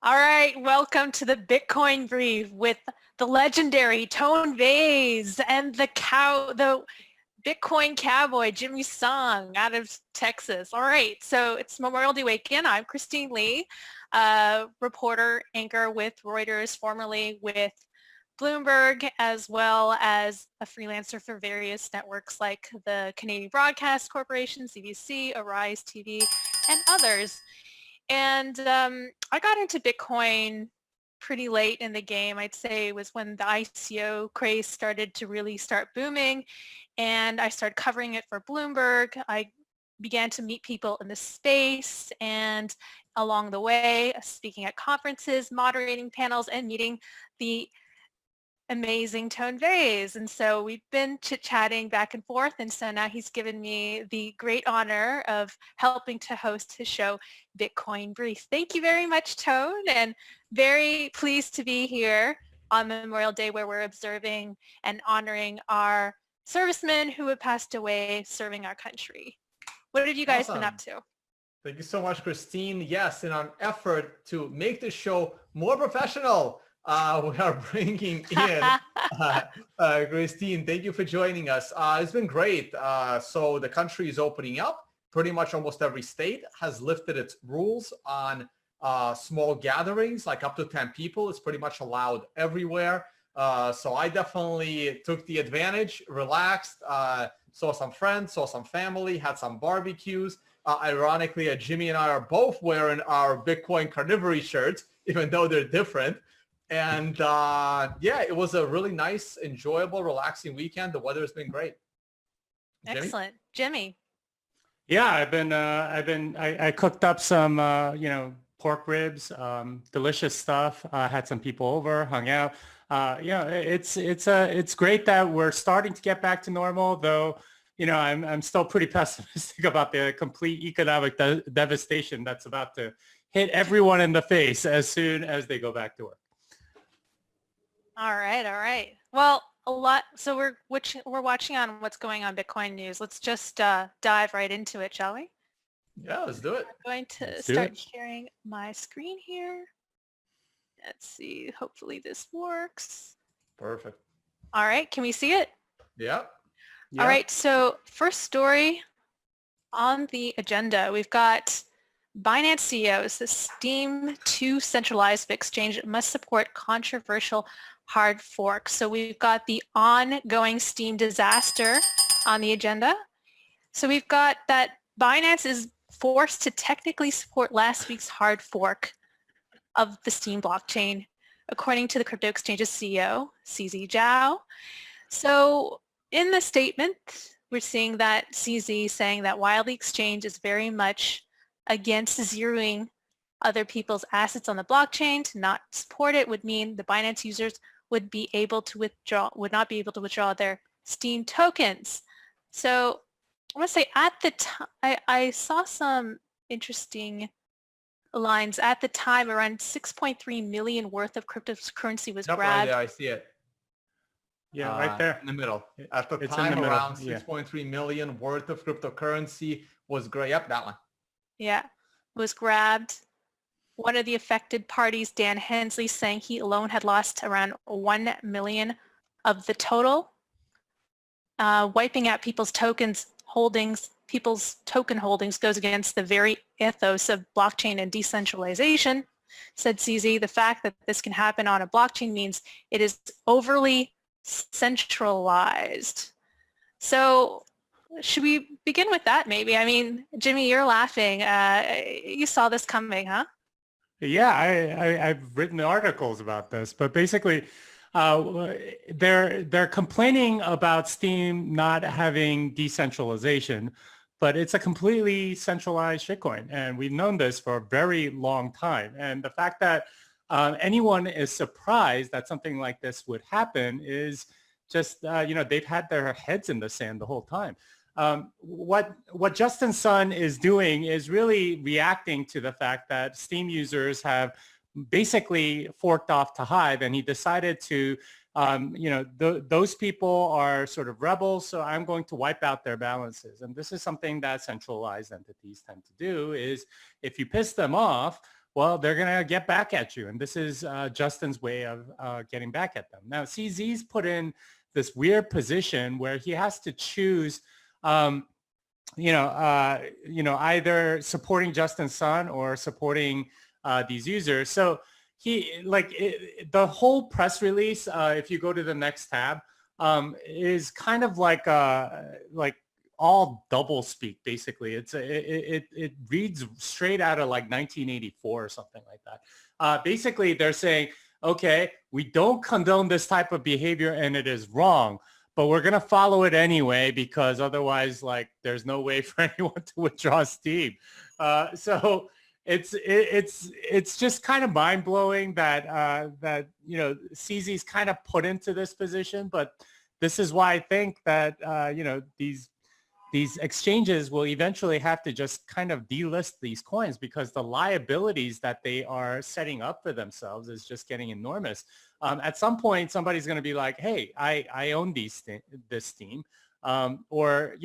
All right, welcome to the Bitcoin Brief with the legendary Tone Vays and the Bitcoin cowboy Jimmy Sung out of Texas. All right, so it's Memorial Day weekend. I'm Christine Lee, reporter, anchor with Reuters, formerly with Bloomberg, as well as a freelancer for various networks like the Canadian Broadcast Corporation, CBC, Arise TV, and others. And I got into Bitcoin pretty late in the game. I'd say it was when the ICO craze started to really start booming, and I started covering it for Bloomberg. I began to meet people in the space, and along the way, speaking at conferences, moderating panels, and meeting the amazing Tone Vays. And so we've been chit-chatting back and forth, and so now he's given me the great honor of helping to host his show, Bitcoin Brief. Thank you very much, Tone, and very pleased to be here on Memorial Day, where we're observing and honoring our servicemen who have passed away serving our country. What have you guys been up to? Thank you so much, Christine. Yes, in an effort to make the show more professional, we are bringing in Christine. Thank you for joining us. It's been great. So the country is opening up. Pretty much almost every state has lifted its rules on small gatherings, like up to 10 people. It's pretty much allowed everywhere. So I definitely took the advantage, relaxed, saw some friends, saw some family, had some barbecues. Ironically, Jimmy and I are both wearing our Bitcoin carnivory shirts, even though they're different. And yeah, it was a really nice, enjoyable, relaxing weekend. The weather has been great. Jimmy? Excellent. Jimmy. Yeah, I cooked up some, pork ribs, delicious stuff. Had some people over, hung out. It's great that we're starting to get back to normal, though. I'm still pretty pessimistic about the complete economic devastation that's about to hit everyone in the face as soon as they go back to work. All right. Well, a lot. So we're watching on what's going on Bitcoin news. Let's just dive right into it, shall we? Yeah, let's do it. I'm going to start sharing my screen here. Let's see. Hopefully this works. Perfect. All right. Can we see it? Yeah. All right. So first story on the agenda, we've got Binance CEO says Steam 2 centralized exchange must support controversial hard fork. So we've got the ongoing Steam disaster on the agenda. So we've got that Binance is forced to technically support last week's hard fork of the Steam blockchain, according to the crypto exchange's CEO, CZ Zhao. So in the statement, we're seeing that CZ saying that while the exchange is very much against zeroing other people's assets on the blockchain, to not support it would mean the Binance users would not be able to withdraw their Steam tokens. So I want to say at the time, I saw some interesting lines. At the time, around 6.3 million worth of cryptocurrency was grabbed. Right there, I see it. Yeah, right there. In the middle. At the time, around 6.3 million worth of cryptocurrency was grabbed. Yep, that one. Yeah, was grabbed. One of the affected parties, Dan Hensley, saying he alone had lost around 1 million of the total. Wiping out people's token holdings goes against the very ethos of blockchain and decentralization, said CZ. The fact that this can happen on a blockchain means it is overly centralized. So should we begin with that maybe? I mean, Jimmy, you're laughing. You saw this coming, huh? Yeah, I've written articles about this, but basically they're complaining about Steam not having decentralization, but it's a completely centralized shitcoin. And we've known this for a very long time. And the fact that anyone is surprised that something like this would happen is just, they've had their heads in the sand the whole time. What Justin Sun is doing is really reacting to the fact that Steam users have basically forked off to Hive, and he decided to, those people are sort of rebels, so I'm going to wipe out their balances. And this is something that centralized entities tend to do, is if you piss them off, well, they're going to get back at you. And this is Justin's way of getting back at them. Now, CZ's put in this weird position where he has to choose, either supporting Justin Sun or supporting these users. So the whole press release, if you go to the next tab, is kind of like all double speak. Basically, it reads straight out of like 1984 or something like that. Basically, they're saying, okay, we don't condone this type of behavior and it is wrong, but we're going to follow it anyway because otherwise, like, there's no way for anyone to withdraw Steam. So it's just kind of mind blowing that CZ's kind of put into this position. But this is why I think that these exchanges will eventually have to just kind of delist these coins because the liabilities that they are setting up for themselves is just getting enormous. At some point, somebody's going to be like, hey, I own this Steam. Or,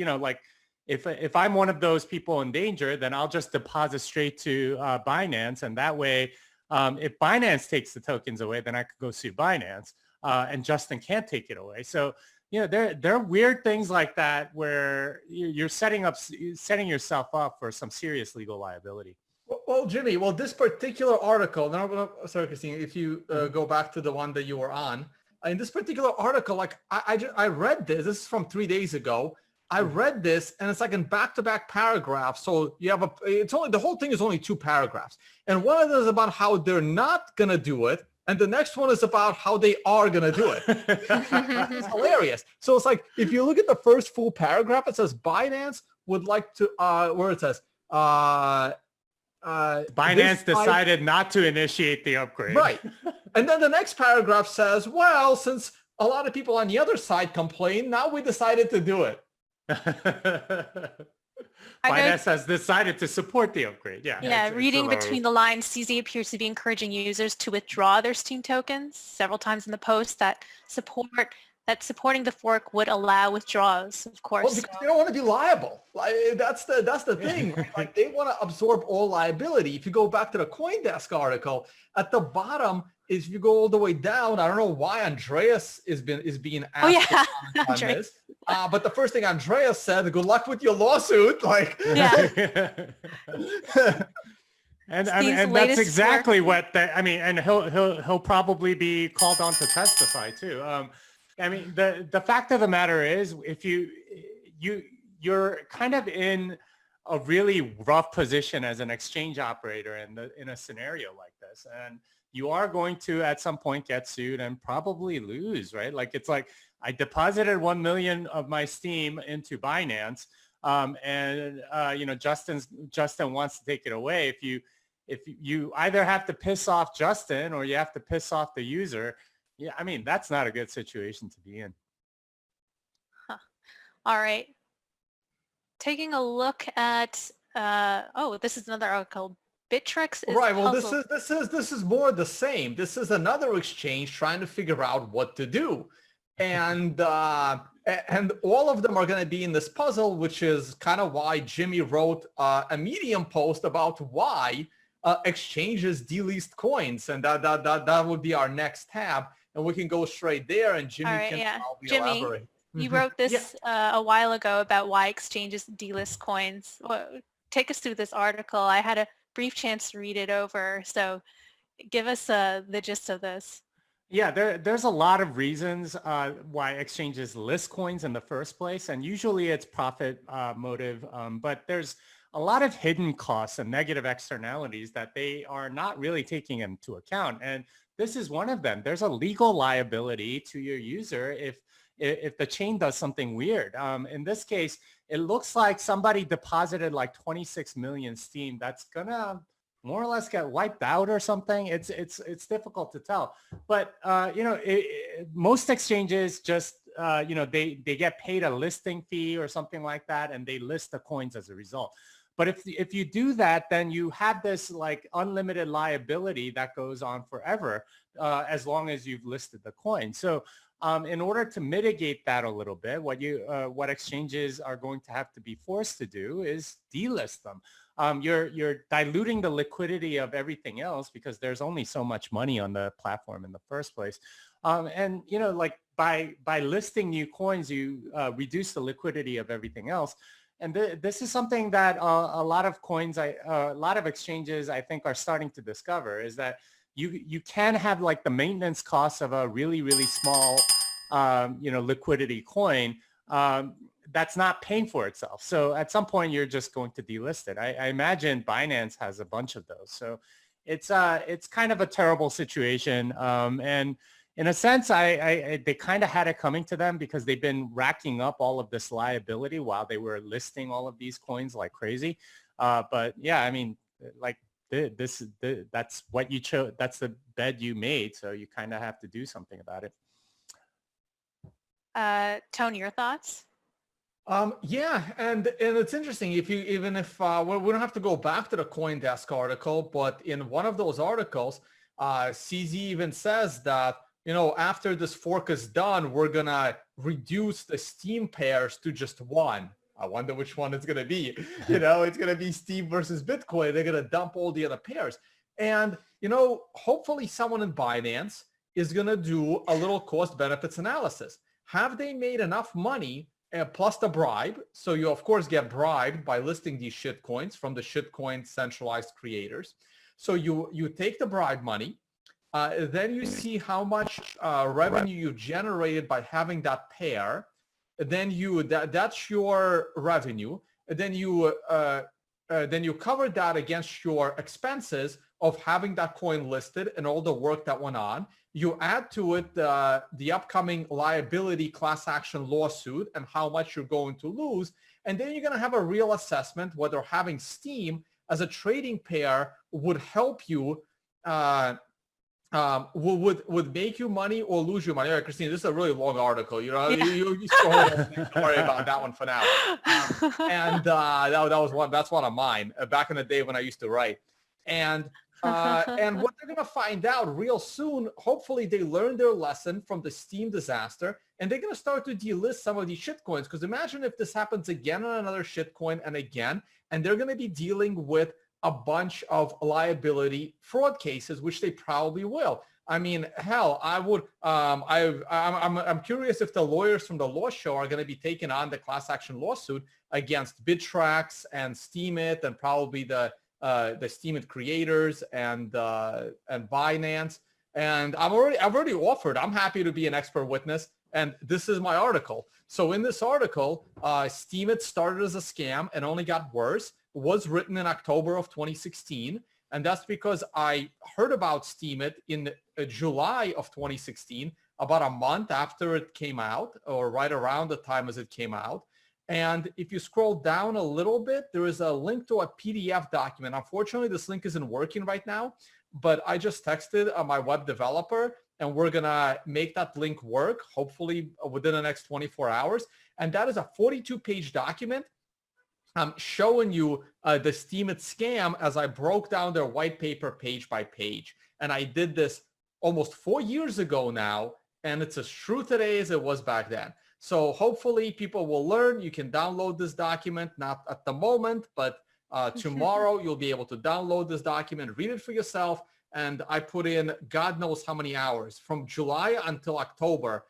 if I'm one of those people in danger, then I'll just deposit straight to Binance. And that way, if Binance takes the tokens away, then I could go sue Binance and Justin can't take it away. So, there are weird things like that where you're setting yourself up for some serious legal liability. Well, Jimmy, this particular article, now, sorry, Christine, if you go back to the one that you were on, in this particular article, like I read this is from 3 days ago. I read this and it's like in back-to-back paragraphs. So you have the whole thing is only 2 paragraphs. And one of them is about how they're not going to do it. And the next one is about how they are going to do it. It's hilarious. So it's like, if you look at the first full paragraph, it says Binance would like to, where it says, Binance decided not to initiate the upgrade. Right. And then the next paragraph says, well, since a lot of people on the other side complain, now we decided to do it. Binance has decided to support the upgrade. Yeah, reading between the lines, CZ appears to be encouraging users to withdraw their Steam tokens several times in the post that supporting the fork would allow withdrawals, of course. Well, because they don't want to be liable. Like, that's the thing. Right? Like, they want to absorb all liability. If you go back to the CoinDesk article, at the bottom, if you go all the way down, I don't know why Andreas is being asked on this. But the first thing Andreas said, good luck with your lawsuit. Like, and that's exactly what and he'll probably be called on to testify too. The fact of the matter is, if you're kind of in a really rough position as an exchange operator in a scenario like this, and you are going to at some point get sued and probably lose, right? Like, it's like, I deposited 1 million of my Steam into Binance, Justin wants to take it away. If you either have to piss off Justin or you have to piss off the user, that's not a good situation to be in. All right. Taking a look at this is another article. Bittrex is right. Well, puzzled. this is more the same. This is another exchange trying to figure out what to do, and all of them are going to be in this puzzle, which is kind of why Jimmy wrote a Medium post about why exchanges delist coins, and that would be our next tab, and we can go straight there, and Jimmy Jimmy, elaborate. You wrote this a while ago about why exchanges delist coins. Take us through this article. I had a brief chance to read it over, so give us the gist of this. Yeah, there's a lot of reasons why exchanges list coins in the first place, and usually it's profit motive, but there's a lot of hidden costs and negative externalities that they are not really taking into account, and this is one of them. There's a legal liability to your user if the chain does something weird. In this case, it looks like somebody deposited like 26 million Steam. That's gonna more or less get wiped out or something. It's difficult to tell. But most exchanges just they get paid a listing fee or something like that, and they list the coins as a result. But if you do that, then you have this like unlimited liability that goes on forever as long as you've listed the coin. So in order to mitigate that a little bit, what exchanges are going to have to be forced to do is delist them. you're diluting the liquidity of everything else because there's only so much money on the platform in the first place. And like by listing new coins, you reduce the liquidity of everything else. And this is something that a lot of coins, a lot of exchanges, I think, are starting to discover, is that you can have like the maintenance costs of a really, really small, liquidity coin that's not paying for itself. So at some point, you're just going to delist it. I imagine Binance has a bunch of those. So it's kind of a terrible situation. And in a sense, they kind of had it coming to them because they've been racking up all of this liability while they were listing all of these coins like crazy. But yeah, I mean, like that's what you chose. That's the bed you made. So you kind of have to do something about it. Tony, your thoughts? Yeah, and it's interesting. If we don't have to go back to the CoinDesk article, but in one of those articles, CZ even says that, after this fork is done, we're gonna reduce the Steam pairs to just one. I wonder which one it's gonna be. It's gonna be Steam versus Bitcoin. They're gonna dump all the other pairs, and hopefully someone in Binance is gonna do a little cost benefits analysis. Have they made enough money? Plus the bribe. So you, of course, get bribed by listing these shitcoins from the shitcoin centralized creators. So you take the bribe money, then you see how much revenue you generated by having that pair. Then that's your revenue. Then you cover that against your expenses of having that coin listed and all the work that went on. You add to it the upcoming liability class action lawsuit and how much you're going to lose. And then you're going to have a real assessment whether having Steam as a trading pair would help you, would make you money or lose you money. All right, Christine, this is a really long article. Yeah. You scroll it. Don't worry about that one for now. That's one of mine back in the day when I used to write. And what they're going to find out real soon, hopefully they learned their lesson from the Steam disaster, and they're going to start to delist some of these shitcoins. Because imagine if this happens again on another shitcoin and again, and they're going to be dealing with a bunch of liability fraud cases, which they probably will. I mean, hell, I would. I'm curious if the lawyers from the Law Show are going to be taking on the class action lawsuit against Bittrex and Steemit and probably the Steemit creators and Binance. And I've already offered. I'm happy to be an expert witness. And this is my article. So in this article, Steemit started as a scam and only got worse. Was written in October of 2016. And that's because I heard about Steemit in July of 2016, about a month after it came out, or right around the time as it came out. And if you scroll down a little bit, there is a link to a PDF document. Unfortunately, this link isn't working right now, but I just texted my web developer, and we're going to make that link work, hopefully within the next 24 hours. And that is a 42-page document showing you the Steemit scam as I broke down their white paper page by page. And I did this almost 4 years ago now, and it's as true today as it was back then. So hopefully people will learn. You can download this document, not at the moment, but tomorrow you'll be able to download this document, read it for yourself. And I put in God knows how many hours from July until October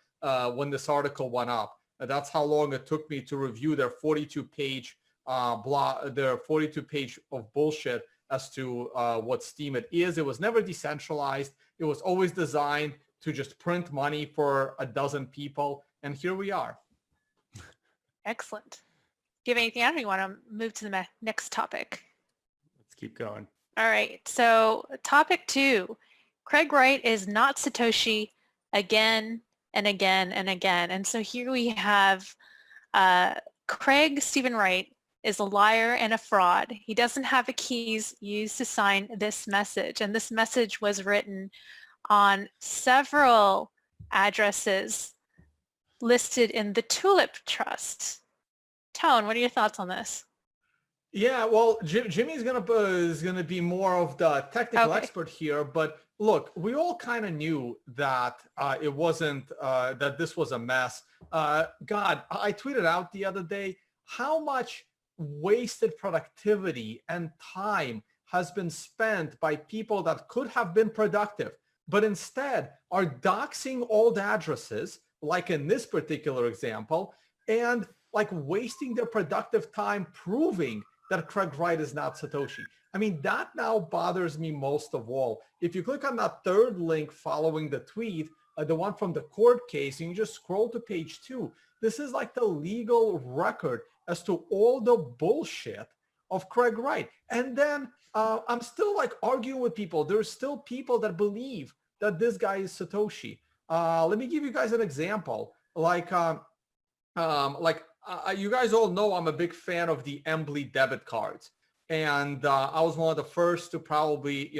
when this article went up. That's how long it took me to review their 42-page their 42-page of bullshit as to what Steemit is. It was never decentralized. It was always designed to just print money for a dozen people. And here we are. Excellent. Do you have anything else, or you want to move to the next topic? Let's keep going. All right. So topic 2, Craig Wright is not Satoshi again and again and again. And so here we have Craig Stephen Wright is a liar and a fraud. He doesn't have the keys used to sign this message. And this message was written on several addresses listed in the Tulip Trust. Tone, what are your thoughts on this? Yeah, well, Jimmy is gonna be more of the technical expert here, but look, we all kind of knew that it wasn't that this was a mess. God, I tweeted out the other day how much wasted productivity and time has been spent by people that could have been productive, but instead are doxing old addresses, like in this particular example, and like wasting their productive time proving that Craig Wright is not Satoshi. I mean, that now bothers me most of all. If you click on that third link following the tweet, the one from the court case, and you just scroll to page 2, this is like the legal record as to all the bullshit of Craig Wright. And then I'm still like arguing with people. There's still people that believe that this guy is Satoshi. Let me give you guys an example. You guys all know I'm a big fan of the Embly debit cards. And I was one of the first to probably,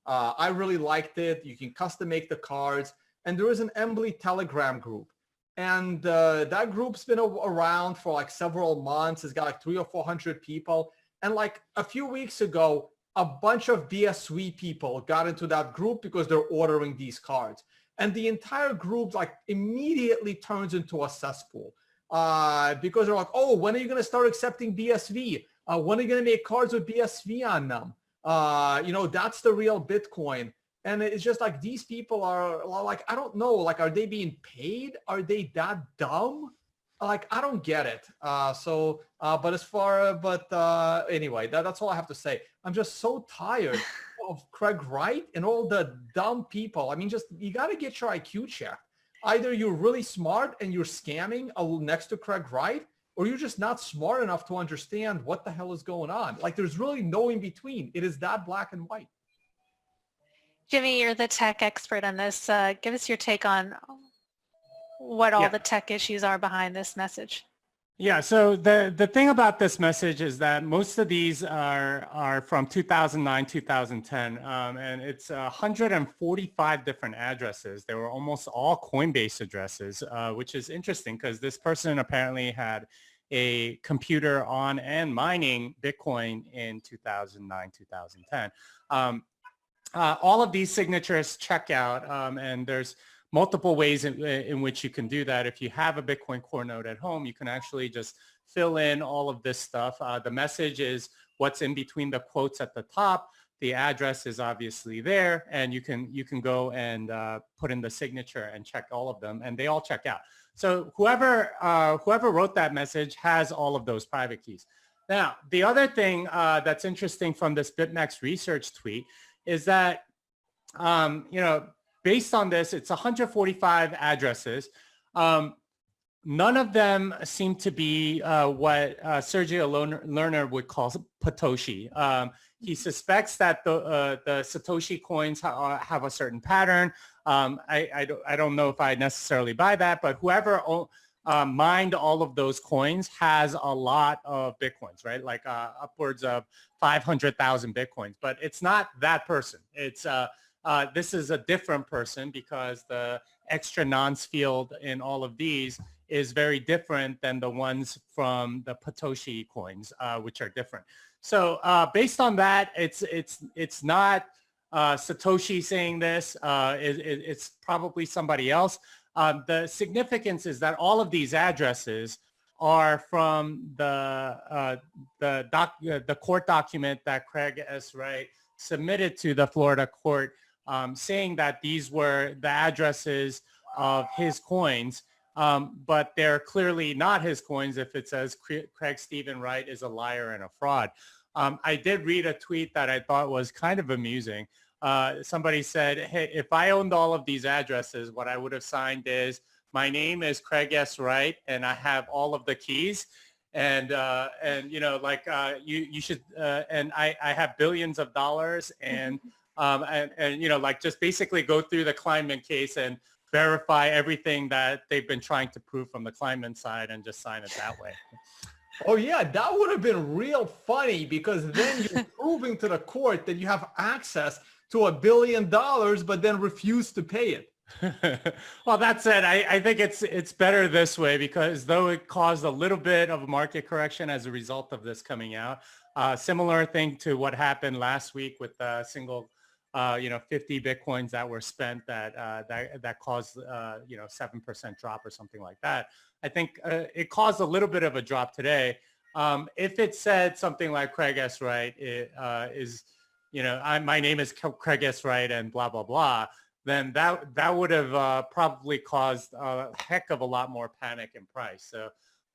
I really liked it. You can custom make the cards. And there is an Embly Telegram group. And that group's been around for like several months. It's got like 300 or 400 people. And like a few weeks ago, a bunch of BSV people got into that group because they're ordering these cards. And the entire group like immediately turns into a cesspool because they're like, oh, when are you going to start accepting BSV? When are you going to make cards with BSV on them? That's the real Bitcoin. And it's just like these people are like, I don't know, like, are they being paid? Are they that dumb? Like, I don't get it. Anyway, that's all I have to say. I'm just so tired of Craig Wright and all the dumb people. I mean, just, you got to get your IQ checked. Either you're really smart and you're scamming next to Craig Wright, or you're just not smart enough to understand what the hell is going on. Like, there's really no in between. It is that black and white. Jimmy, you're the tech expert on this. Give us your take on what all the tech issues are behind this message. Yeah, so the thing about this message is that most of these are from 2009, 2010, and it's 145 different addresses. They were almost all Coinbase addresses, which is interesting because this person apparently had a computer on and mining Bitcoin in 2009, 2010. All of these signatures check out, and there's multiple ways in which you can do that. If you have a Bitcoin Core node at home, you can actually just fill in all of this stuff. The message is what's in between the quotes at the top. The address is obviously there, and you can go and put in the signature and check all of them, and they all check out. So whoever wrote that message has all of those private keys. Now, the other thing that's interesting from this BitMEX research tweet is that, based on this, it's 145 addresses. None of them seem to be what Sergio Lerner would call Patoshi. He suspects that the Satoshi coins have a certain pattern. I don't know if I necessarily buy that, but whoever mined all of those coins has a lot of Bitcoins, right? Like upwards of 500,000 Bitcoins, but it's not that person. It's this is a different person because the extra nonce field in all of these is very different than the ones from the Patoshi coins, which are different. So based on that, it's not Satoshi saying this. It's probably somebody else. The significance is that all of these addresses are from the court document that Craig S. Wright submitted to the Florida court, saying that these were the addresses of his coins, but they're clearly not his coins if it says Craig Stephen Wright is a liar and a fraud. I did read a tweet that I thought was kind of amusing. Somebody said, hey, if I owned all of these addresses, what I would have signed is, my name is Craig S. Wright, and I have all of the keys. And you should, and I have billions of dollars, and just basically go through the Kleinman case and verify everything that they've been trying to prove from the Kleinman side and just sign it that way. Oh yeah, that would have been real funny, because then you're proving to the court that you have access to $1 billion, but then refuse to pay it. Well, that said, I think it's better this way, because though it caused a little bit of a market correction as a result of this coming out, similar thing to what happened last week with the single 50 Bitcoins that were spent that caused 7% drop or something like that. I think it caused a little bit of a drop today. If it said something like Craig S. Wright is, my name is Craig S. Wright and blah, blah, blah, then that would have probably caused a heck of a lot more panic and price. So,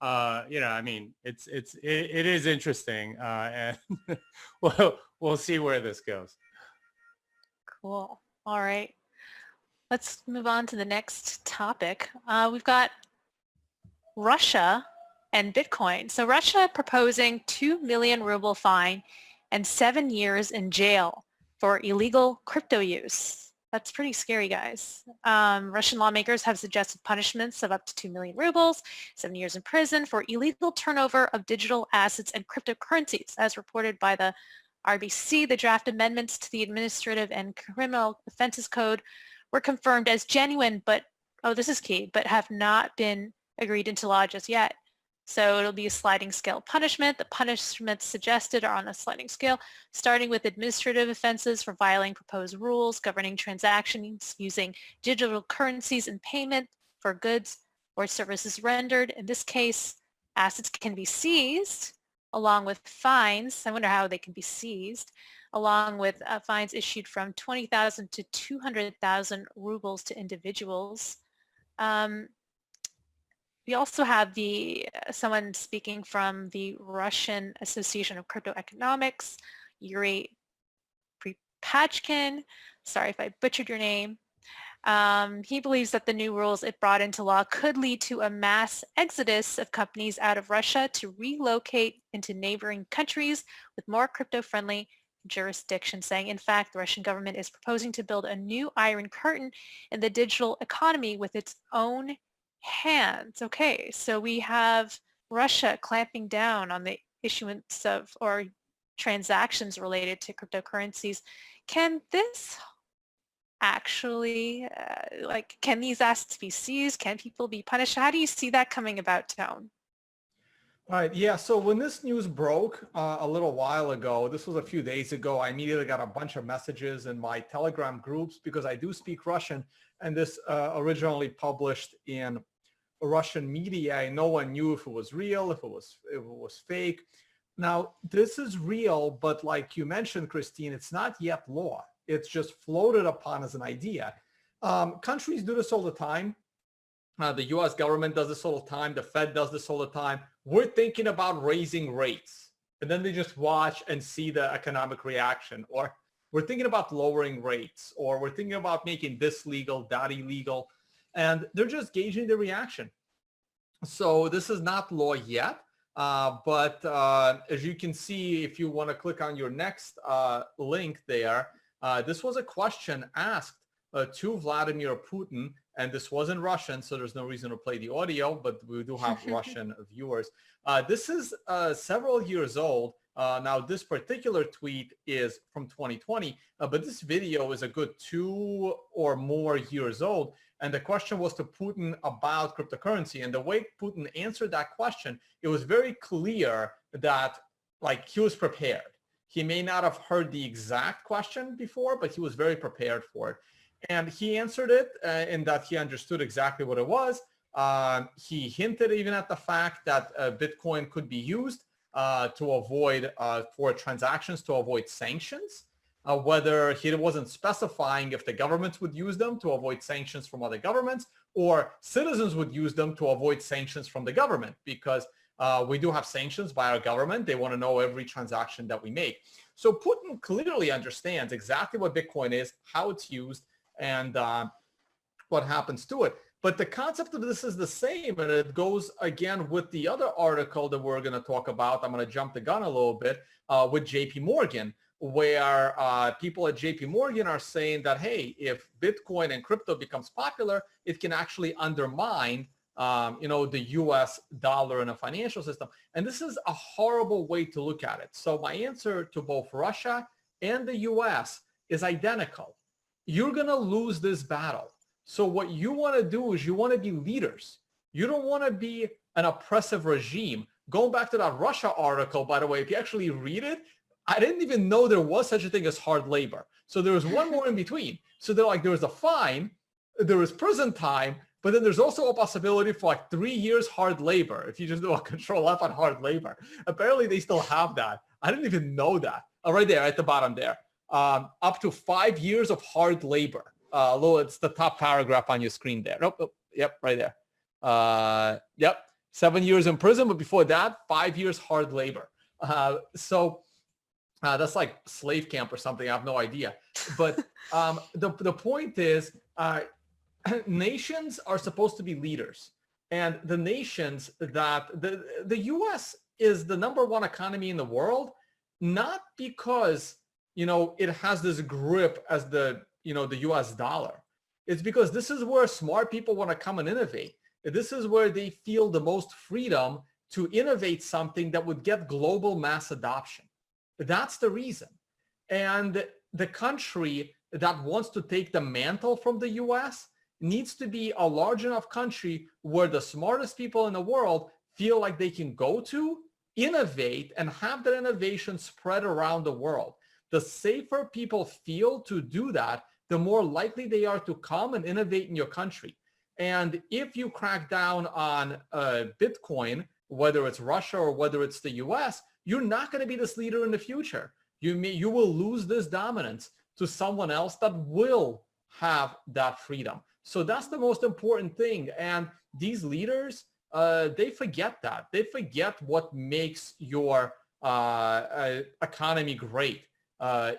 it is interesting, and we'll see where this goes. Cool. All right. Let's move on to the next topic. We've got Russia and Bitcoin. So Russia proposing 2 million ruble fine and 7 years in jail for illegal crypto use. That's pretty scary, guys. Russian lawmakers have suggested punishments of up to 2 million rubles, 7 years in prison for illegal turnover of digital assets and cryptocurrencies. As reported by the RBC, the draft amendments to the Administrative and Criminal Offenses Code were confirmed as genuine, but, oh, this is key, but have not been agreed into law just yet. So it'll be a sliding scale punishment. The punishments suggested are on a sliding scale, starting with administrative offenses for violating proposed rules governing transactions using digital currencies and payment for goods or services rendered. In this case, assets can be seized along with fines. I wonder how they can be seized, along with fines issued from 20,000 to 200,000 rubles to individuals. We also have someone speaking from the Russian Association of Crypto Economics, Yuri Pripachkin. Sorry if I butchered your name. He believes that the new rules it brought into law could lead to a mass exodus of companies out of Russia to relocate into neighboring countries with more crypto-friendly jurisdictions, saying, in fact, the Russian government is proposing to build a new iron curtain in the digital economy with its own hands. Okay, so we have Russia clamping down on the issuance of or transactions related to cryptocurrencies. Can this actually, can these assets be seized? Can people be punished? How do you see that coming about, Tone? All right, yeah, so when this news broke a little while ago, this was a few days ago, I immediately got a bunch of messages in my Telegram groups because I do speak Russian, and this originally published in Russian media, and no one knew if it was real, if it was fake. Now, this is real, but like you mentioned, Christine, it's not yet law. It's just floated upon as an idea. Countries do this all the time. The US government does this all the time. The Fed does this all the time. We're thinking about raising rates, and then they just watch and see the economic reaction. Or we're thinking about lowering rates, or we're thinking about making this legal, that illegal. And they're just gauging the reaction. So this is not law yet, but as you can see, if you want to click on your next link there, this was a question asked to Vladimir Putin, and this was in Russian, so there's no reason to play the audio, but we do have Russian viewers. This is several years old. Now, this particular tweet is from 2020, but this video is a good 2 or more years old. And the question was to Putin about cryptocurrency. And the way Putin answered that question, it was very clear that he was prepared. He may not have heard the exact question before, but he was very prepared for it. And he answered it in that he understood exactly what it was. He hinted even at the fact that Bitcoin could be used to avoid, for transactions to avoid sanctions. Whether he wasn't specifying if the governments would use them to avoid sanctions from other governments, or citizens would use them to avoid sanctions from the government, because we do have sanctions by our government. They want to know every transaction that we make. So Putin clearly understands exactly what Bitcoin is, how it's used, and what happens to it. But the concept of this is the same, and it goes again with the other article that we're going to talk about. I'm going to jump the gun a little bit with JP Morgan, where people at JP Morgan are saying that, hey, if Bitcoin and crypto becomes popular, it can actually undermine, the US dollar in a financial system. And this is a horrible way to look at it. So my answer to both Russia and the US is identical. You're going to lose this battle. So what you want to do is you want to be leaders. You don't want to be an oppressive regime. Going back to that Russia article, by the way, if you actually read it, I didn't even know there was such a thing as hard labor. So there was one more in between. So they're like, there was a fine, there was prison time, But then there's also a possibility for like 3 years hard labor if you just do a control F on hard labor. Apparently they still have that. I didn't even know that. Right there at the bottom there. Up to 5 years of hard labor. It's the top paragraph on your screen there. Nope. Yep, right there. Yep, 7 years in prison, but before that, 5 years hard labor. So that's like slave camp or something. I have no idea. But the point is, nations are supposed to be leaders. And the nations that the U.S. is the #1 economy in the world, not because, it has this grip as the U.S. dollar. It's because this is where smart people want to come and innovate. This is where they feel the most freedom to innovate something that would get global mass adoption. That's the reason. And the country that wants to take the mantle from the US needs to be a large enough country where the smartest people in the world feel like they can go to, innovate, and have that innovation spread around the world. The safer people feel to do that, the more likely they are to come and innovate in your country. And if you crack down on Bitcoin, whether it's Russia or whether it's the US, you're not going to be this leader in the future. You will lose this dominance to someone else that will have that freedom. So that's the most important thing. And these leaders, they forget that. They forget what makes your economy great.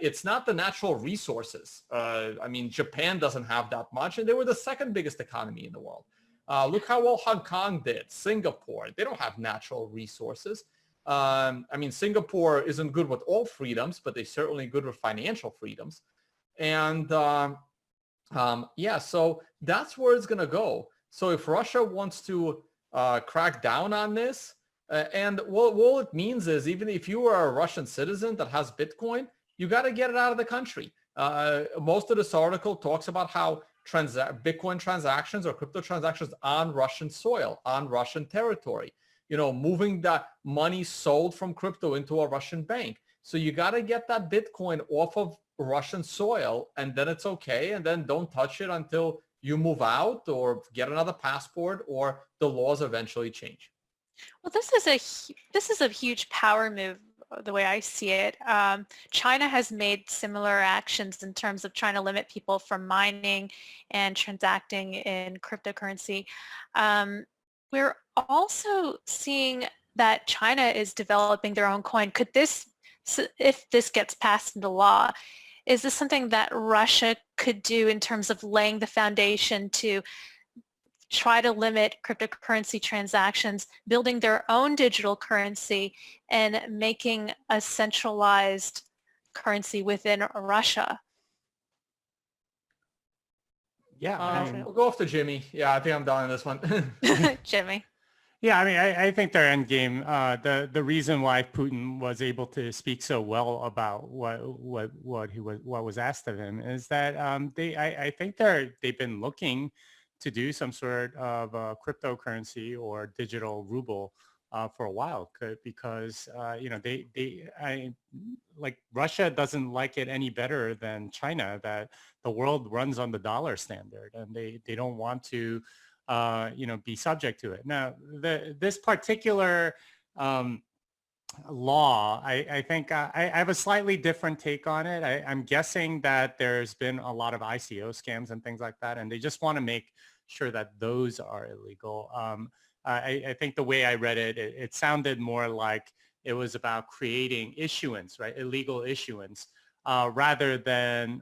It's not the natural resources. Japan doesn't have that much, and they were the second biggest economy in the world. Look how well Hong Kong did. Singapore, they don't have natural resources. Singapore isn't good with all freedoms, but they're certainly good with financial freedoms. And so that's where it's going to go. So if Russia wants to crack down on this, and what it means is, even if you are a Russian citizen that has Bitcoin, you got to get it out of the country. Most of this article talks about how Bitcoin transactions or crypto transactions on Russian soil, on Russian territory, moving that money sold from crypto into a Russian bank. So you got to get that Bitcoin off of Russian soil, and then it's okay. And then don't touch it until you move out or get another passport or the laws eventually change. Well, this is a huge power move, the way I see it. China has made similar actions in terms of trying to limit people from mining and transacting in cryptocurrency. We're also seeing that China is developing their own coin. Could this, if this gets passed into law, is this something that Russia could do in terms of laying the foundation to try to limit cryptocurrency transactions, building their own digital currency, and making a centralized currency within Russia? Yeah, we'll go off to Jimmy. Yeah, I think I'm done on this one. Jimmy. Yeah, I think their end game. The reason why Putin was able to speak so well about what was asked of him is that I think they've been looking to do some sort of cryptocurrency or digital ruble for a while, because Russia doesn't like it any better than China, that the world runs on the dollar standard, and they don't want to be subject to it. Now, this particular law, I think I have a slightly different take on it. I'm guessing that there's been a lot of ICO scams and things like that, and they just want to make sure that those are illegal. I think the way I read it, it sounded more like it was about creating issuance, right? Illegal issuance, rather than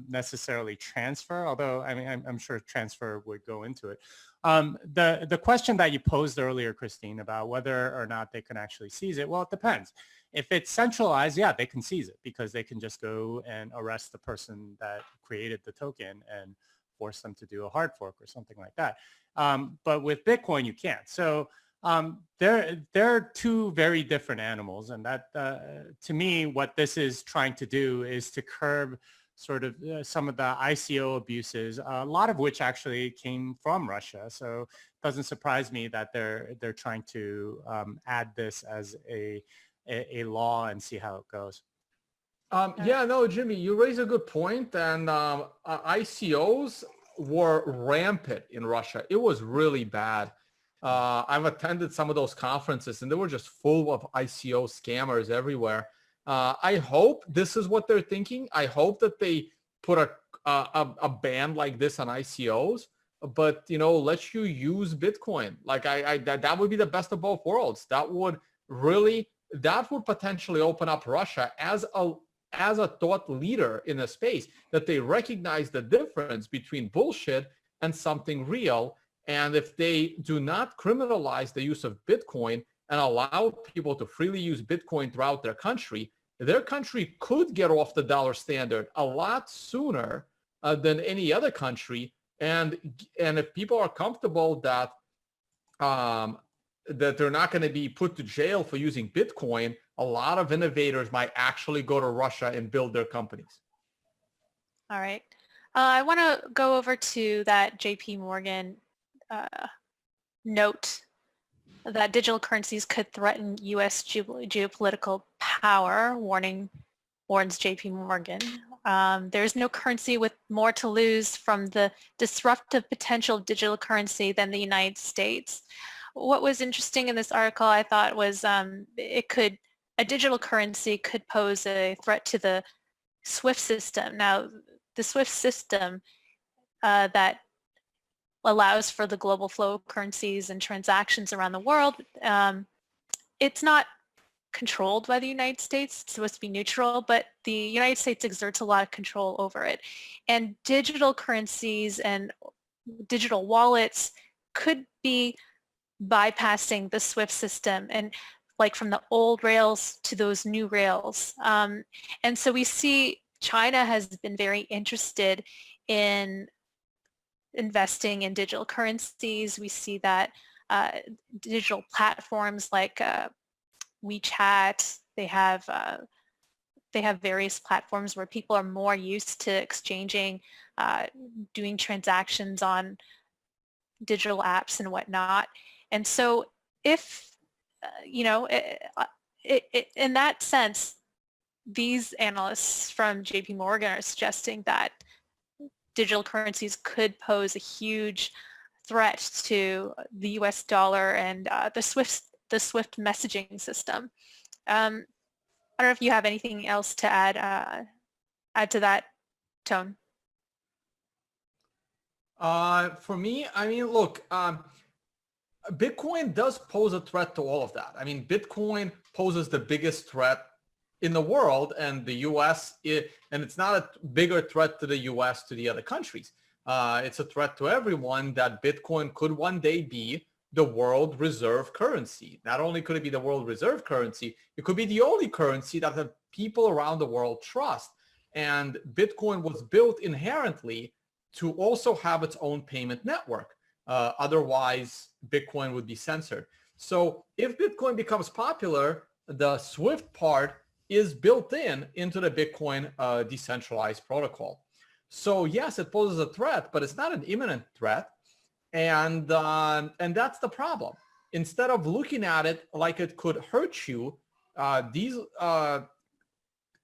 necessarily transfer, although I'm sure transfer would go into it. The question that you posed earlier, Christine, about whether or not they can actually seize it, well, it depends. If it's centralized, yeah, they can seize it, because they can just go and arrest the person that created the token and force them to do a hard fork or something like that. But with Bitcoin, you can't. So they're two very different animals. And that, to me, what this is trying to do is to curb sort of some of the ICO abuses, a lot of which actually came from Russia. So it doesn't surprise me that they're trying to add this as a law and see how it goes. Yeah, no, Jimmy, you raise a good point. And ICOs, were rampant in Russia. It was really bad. I've attended some of those conferences and they were just full of ICO scammers everywhere. I hope this is what they're thinking. I hope that they put a ban like this on ICOs, but let you use Bitcoin. Like that would be the best of both worlds. That would potentially open up Russia as a thought leader in a space, that they recognize the difference between bullshit and something real. And if they do not criminalize the use of Bitcoin and allow people to freely use Bitcoin throughout their country could get off the dollar standard a lot sooner than any other country. And if people are comfortable that they're not going to be put to jail for using Bitcoin, a lot of innovators might actually go to Russia and build their companies. All right. I want to go over to that JP Morgan note that digital currencies could threaten U.S. geopolitical power, warns JP Morgan. There's no currency with more to lose from the disruptive potential of digital currency than the United States. What was interesting in this article, I thought, was a digital currency could pose a threat to the SWIFT system. Now, the SWIFT system that allows for the global flow of currencies and transactions around the world, it's not controlled by the United States. It's supposed to be neutral, but the United States exerts a lot of control over it. And digital currencies and digital wallets could be bypassing the SWIFT system, and like from the old rails to those new rails. And so we see China has been very interested in investing in digital currencies. We see that digital platforms like WeChat, they have various platforms where people are more used to exchanging, doing transactions on digital apps and whatnot. And so if, in that sense, these analysts from JP Morgan are suggesting that digital currencies could pose a huge threat to the US dollar and the SWIFT messaging system. I don't know if you have anything else to add to that, Tone. For me, I mean, look, Bitcoin does pose a threat to all of that. I mean, Bitcoin poses the biggest threat in the world, and the U.S. And it's not a bigger threat to the U.S. to the other countries. It's a threat to everyone that Bitcoin could one day be the world reserve currency. Not only could it be the world reserve currency, it could be the only currency that the people around the world trust. And Bitcoin was built inherently to also have its own payment network. Otherwise, Bitcoin would be censored. So if Bitcoin becomes popular, the SWIFT part is built into the Bitcoin decentralized protocol. So yes, it poses a threat, but it's not an imminent threat. And that's the problem. Instead of looking at it like it could hurt you, these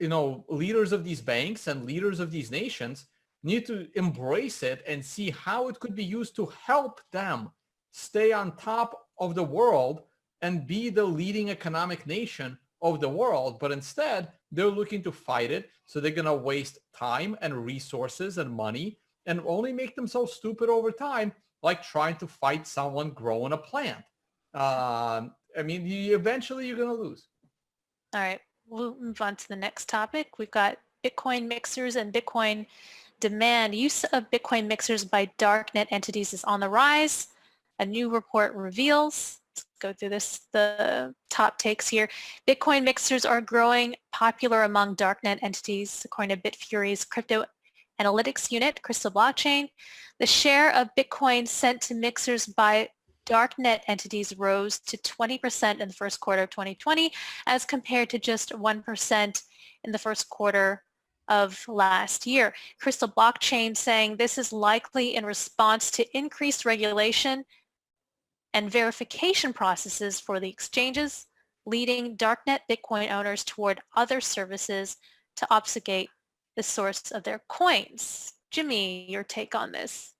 leaders of these banks and leaders of these nations need to embrace it and see how it could be used to help them stay on top of the world and be the leading economic nation of the world. But instead, they're looking to fight it. So they're going to waste time and resources and money and only make themselves stupid over time, like trying to fight someone growing a plant. I mean, eventually you're going to lose. All right, we'll move on to the next topic. We've got Bitcoin mixers and Bitcoin demand. Use of Bitcoin mixers by darknet entities is on the rise. A new report reveals. Let's go through the top takes here. Bitcoin mixers are growing popular among darknet entities, according to Bitfury's crypto analytics unit, Crystal Blockchain. The share of Bitcoin sent to mixers by darknet entities rose to 20% in the first quarter of 2020 as compared to just 1% in the first quarter of last year. Crystal Blockchain saying this is likely in response to increased regulation and verification processes for the exchanges, leading darknet Bitcoin owners toward other services to obfuscate the source of their coins. Jimmy, your take on this?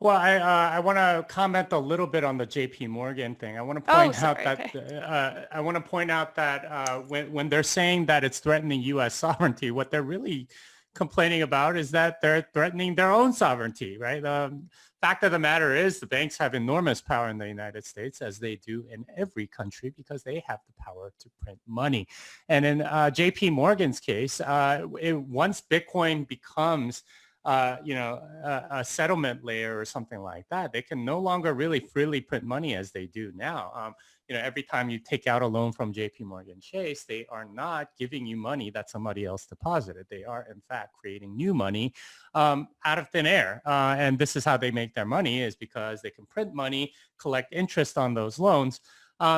Well, I want to comment a little bit on the J.P. Morgan thing. I want to Oh, point out sorry. that Okay. I want to point out that when they're saying that it's threatening U.S. sovereignty, what they're really complaining about is that they're threatening their own sovereignty, right? The fact of the matter is the banks have enormous power in the United States, as they do in every country, because they have the power to print money. And in J.P. Morgan's case, once Bitcoin becomes a settlement layer or something like that, they can no longer really freely print money as they do now. Every time you take out a loan from JP Morgan Chase, they are not giving you money that somebody else deposited. They are, in fact, creating new money out of thin air. And this is how they make their money, is because they can print money, collect interest on those loans.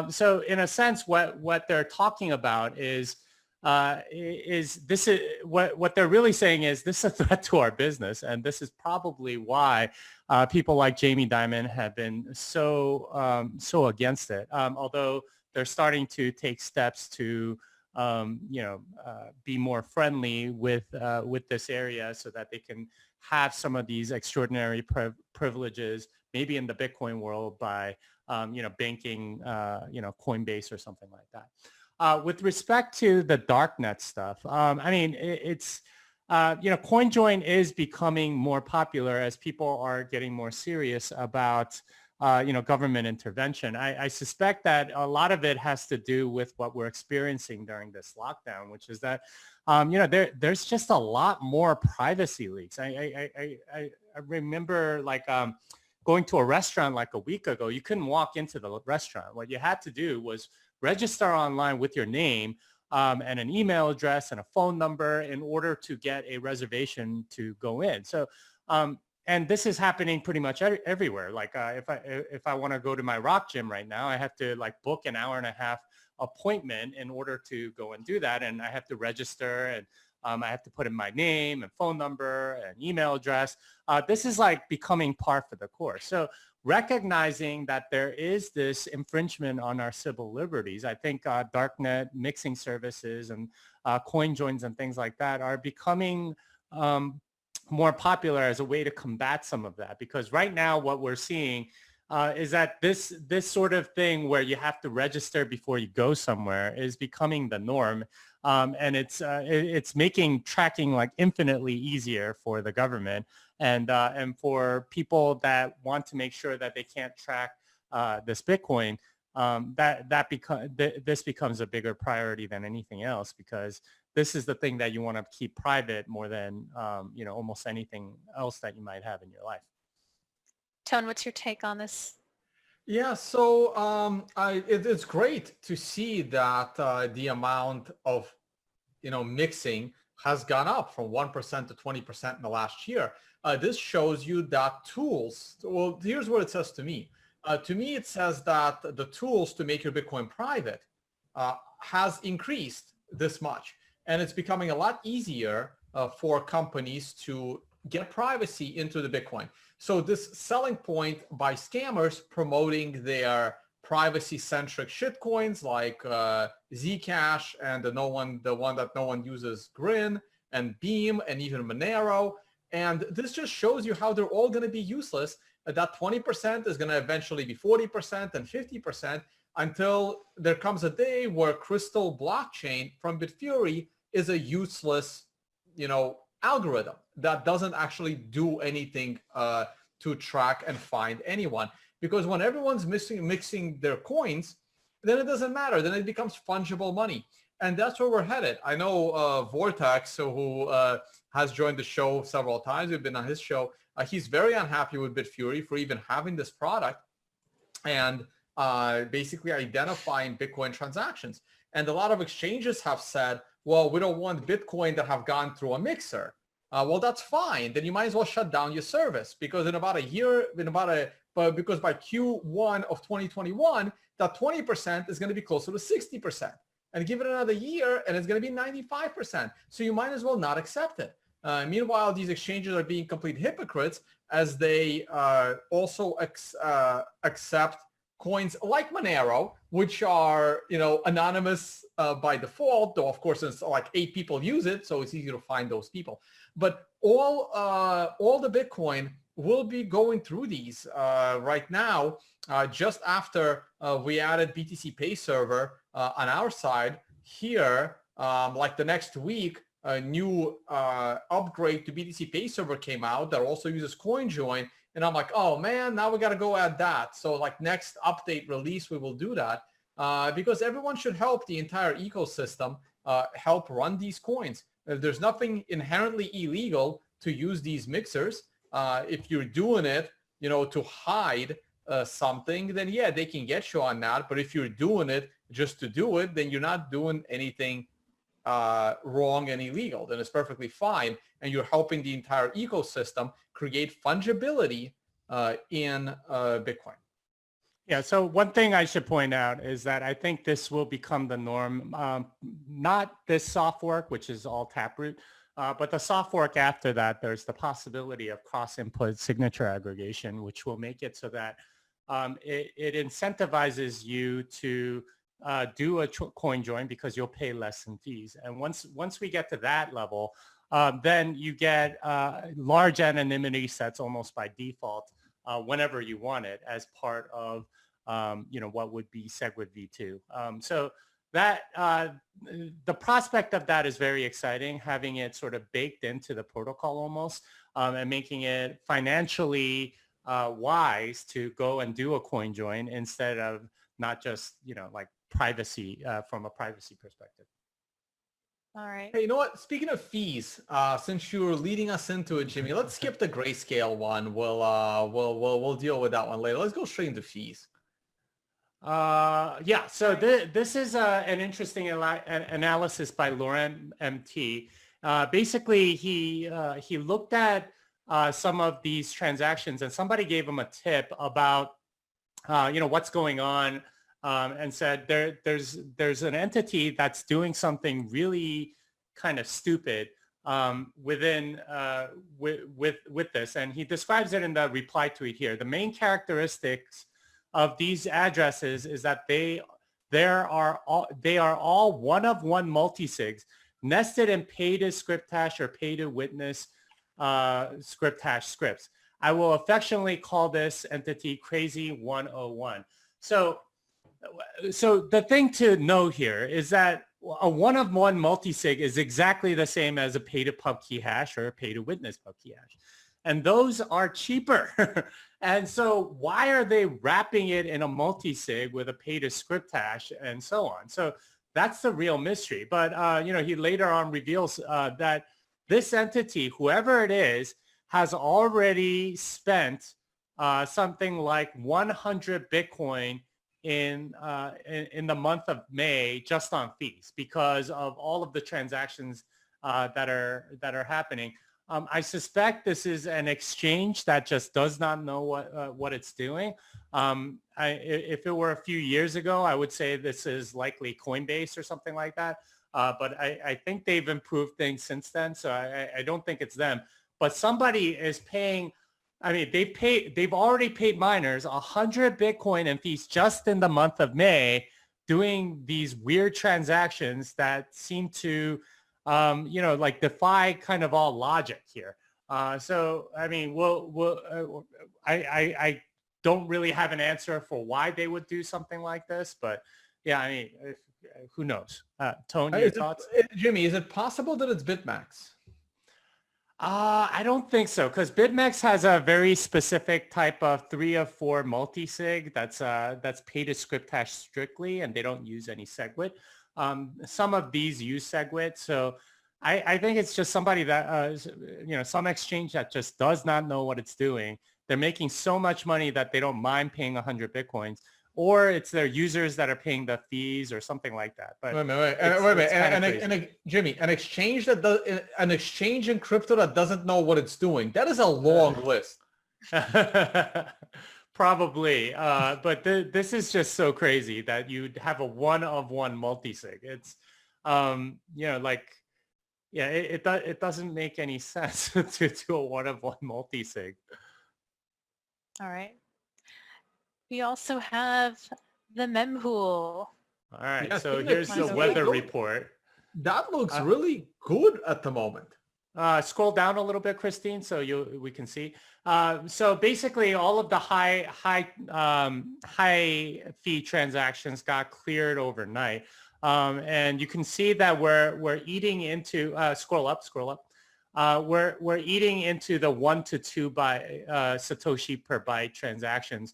So in a sense, what they're talking about is what they're really saying is this is a threat to our business, and this is probably why people like Jamie Dimon have been so against it. Although they're starting to take steps to be more friendly with this area, so that they can have some of these extraordinary privileges, maybe in the Bitcoin world by banking, Coinbase or something like that. With respect to the darknet stuff, it's CoinJoin is becoming more popular as people are getting more serious about government intervention. I suspect that a lot of it has to do with what we're experiencing during this lockdown, which is that there's just a lot more privacy leaks. I remember going to a restaurant like a week ago. You couldn't walk into the restaurant. What you had to do was register online with your name and an email address and a phone number in order to get a reservation to go in. So, and this is happening pretty much everywhere. If I want to go to my rock gym right now, I have to book an hour and a half appointment in order to go and do that. And I have to register, and I have to put in my name and phone number and email address. This is becoming par for the course. So recognizing that there is this infringement on our civil liberties, I think darknet mixing services and coin joins and things like that are becoming more popular as a way to combat some of that. Because right now what we're seeing is that this sort of thing where you have to register before you go somewhere is becoming the norm. And it's making tracking infinitely easier for the government and for people that want to make sure that they can't track this Bitcoin. This becomes a bigger priority than anything else, because this is the thing that you want to keep private more than almost anything else that you might have in your life. Tone, what's your take on this? Yeah, so it's great to see that the amount of mixing has gone up from 1% to 20% in the last year. This shows you that tools. Well, here's what it says to me. To me, it says that the tools to make your Bitcoin private has increased this much, and it's becoming a lot easier for companies to get privacy into the Bitcoin. So this selling point by scammers promoting their privacy-centric shitcoins like Zcash and the one that no one uses, Grin and Beam and even Monero. And this just shows you how they're all going to be useless. That 20% is going to eventually be 40% and 50% until there comes a day where Crystal blockchain from Bitfury is a useless, algorithm that doesn't actually do anything to track and find anyone. Because when everyone's mixing their coins, then it doesn't matter. Then it becomes fungible money. And that's where we're headed. I know Vortex, who has joined the show several times. We've been on his show. He's very unhappy with Bitfury for even having this product and basically identifying Bitcoin transactions. And a lot of exchanges have said, well, we don't want Bitcoin that have gone through a mixer. Well, that's fine. Then you might as well shut down your service, because in about a year, because by Q1 of 2021, that 20% is going to be closer to 60%. And give it another year, and it's going to be 95%. So you might as well not accept it. Meanwhile, these exchanges are being complete hypocrites, as they also accept coins like Monero, which are anonymous by default. Though of course it's 8 people use it, so it's easy to find those people. But all the Bitcoin we'll be going through these right now. Just after we added BTC Pay Server on our side here, like the next week, a new upgrade to BTC Pay Server came out that also uses CoinJoin. And I'm like, oh man, now we got to go add that. So like next update release, we will do that because everyone should help the entire ecosystem help run these coins. There's nothing inherently illegal to use these mixers. If you're doing it, to hide something, then yeah, they can get you on that. But if you're doing it just to do it, then you're not doing anything wrong and illegal. Then it's perfectly fine. And you're helping the entire ecosystem create fungibility in Bitcoin. Yeah, so one thing I should point out is that I think this will become the norm, not this soft fork, which is all Taproot, but the soft fork after that, there's the possibility of cross-input signature aggregation, which will make it so that it incentivizes you to do a coin join because you'll pay less in fees. And once we get to that level, then you get large anonymity sets almost by default whenever you want it as part of what would be SegWit v2. So that the prospect of that is very exciting, having it sort of baked into the protocol almost, and making it financially wise to go and do a coin join instead of not just like privacy from a privacy perspective. All right. Hey, you know what? Speaking of fees, since you were leading us into it, Jimmy, let's skip the grayscale one. We'll deal with that one later. Let's go straight into fees. Yeah, so this is an interesting analysis by Laurent MT. Basically, he looked at some of these transactions, and somebody gave him a tip about what's going on, and said there's an entity that's doing something really kind of stupid within with this, and he describes it in the reply tweet here. The main characteristics of these addresses is that they are all one-of-one multisigs nested in pay-to-script hash or pay-to-witness script hash scripts. I will affectionately call this entity Crazy 101. So the thing to know here is that a one-of-one multisig is exactly the same as a pay-to-pub key hash or a pay-to-witness pub key hash. And those are cheaper. And so why are they wrapping it in a multi-sig with a pay-to-script hash and so on? So that's the real mystery. But, he later on reveals that this entity, whoever it is, has already spent something like 100 Bitcoin in the month of May just on fees because of all of the transactions that are happening. I suspect this is an exchange that just does not know what it's doing. If it were a few years ago, I would say this is likely Coinbase or something like that. But I think they've improved things since then, so I don't think it's them. But somebody is paying. I mean, they've already paid miners 100 Bitcoin in fees just in the month of May, doing these weird transactions that seem to like defy kind of all logic here. So, I mean, I don't really have an answer for why they would do something like this, but yeah, I mean, who knows? Tone, your thoughts? Jimmy, is it possible that it's BitMax? I don't think so, because BitMEX has a very specific type of 3 of 4 multi-sig that's pay to script hash strictly, and they don't use any SegWit. Some of these use SegWit, so I think it's just somebody that some exchange that just does not know what it's doing. They're making so much money that they don't mind paying 100 Bitcoins, or it's their users that are paying the fees or something like that. But wait a minute. Jimmy, an exchange in crypto that doesn't know what it's doing. That is a long list. Probably, but this is just so crazy that you'd have a one-of-one multi-sig. It's, it doesn't make any sense to do a one-of-one multi-sig. All right. We also have the mempool. All right, yeah, so here's the weather report. That looks really good at the moment. Scroll down a little bit, Christine, so we can see. So basically, all of the high fee transactions got cleared overnight, and you can see that we're eating into scroll up. We're eating into the 1 to 2 Satoshi per byte transactions.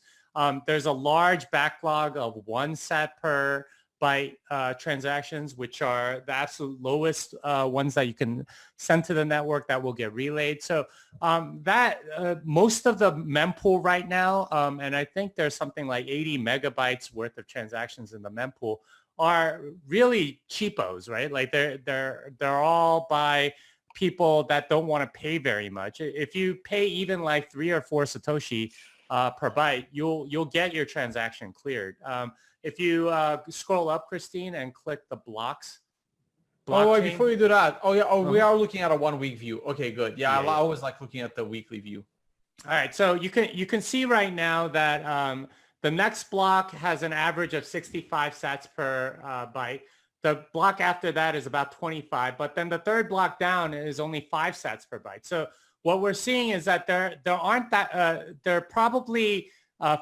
There's a large backlog of 1 sat per byte transactions, which are the absolute lowest ones that you can send to the network that will get relayed. So most of the mempool right now, and I think there's something like 80 megabytes worth of transactions in the mempool, are really cheapos, right? Like they're all by people that don't want to pay very much. If you pay even like 3 or 4 Satoshi per byte, you'll get your transaction cleared. If you scroll up, Christine, and click the blocks. Oh, wait, before you do that, we are looking at a 1 week view. Okay, good. Yeah, I always like looking at the weekly view. All right, so you can see right now that the next block has an average of 65 sats per byte. The block after that is about 25, but then the third block down is only 5 sats per byte. So what we're seeing is that there are probably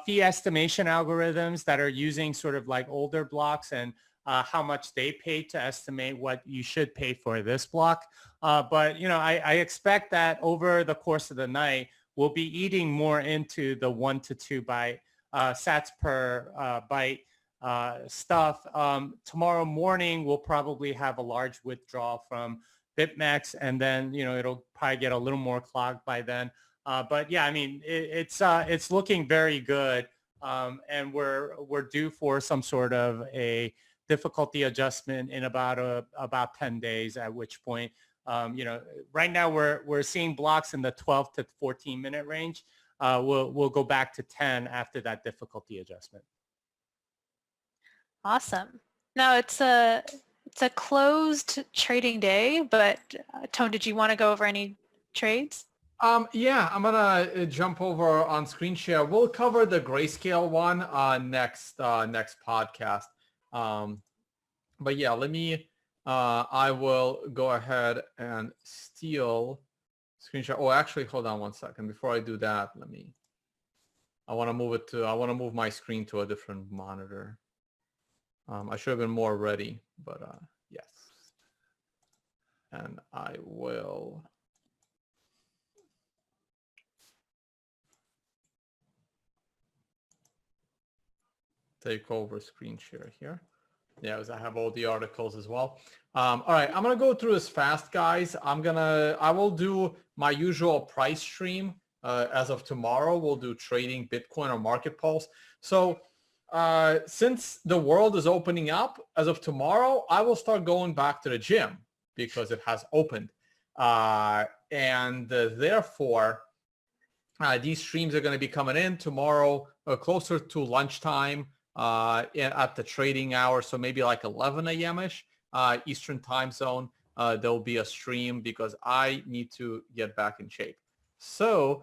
fee estimation algorithms that are using sort of like older blocks and how much they pay to estimate what you should pay for this block. But I expect that over the course of the night, we'll be eating more into the 1 to 2 byte sats per byte stuff. Tomorrow morning, we'll probably have a large withdrawal from BitMEX, and then it'll probably get a little more clogged by then. But yeah, I mean, it's looking very good, and we're due for some sort of a difficulty adjustment in about 10 days. At which point, right now we're seeing blocks in the 12 to 14 minute range. We'll go back to 10 after that difficulty adjustment. Awesome. Now it's a closed trading day, but Tone, did you want to go over any trades? Yeah, I'm gonna jump over on screen share. We'll cover the grayscale one next podcast. But yeah, let me. I will go ahead and steal screen share. Oh, actually, hold on one second. Before I do that, I want to move my screen to a different monitor. I should have been more ready, but yes. And I will take over screen share here. Yeah, as I have all the articles as well. All right, I'm gonna go through this fast, guys. I will do my usual price stream as of tomorrow. We'll do trading Bitcoin or market pulse. So since the world is opening up as of tomorrow, I will start going back to the gym because it has opened. Therefore, these streams are going to be coming in tomorrow closer to lunchtime at the trading hour. So maybe like 11 a.m.-ish Eastern time zone. There'll be a stream because I need to get back in shape. So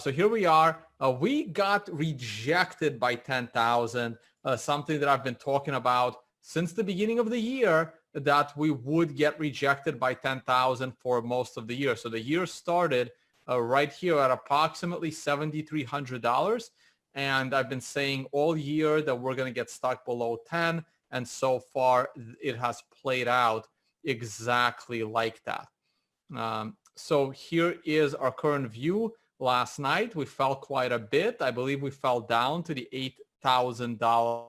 here we are. We got rejected by 10,000, something that I've been talking about since the beginning of the year, that we would get rejected by 10,000 for most of the year. So the year started right here at approximately $7,300. And I've been saying all year that we're going to get stuck below 10. And so far, it has played out exactly like that. So here is our current view. Last night, we fell quite a bit. I believe we fell down to the $8,000.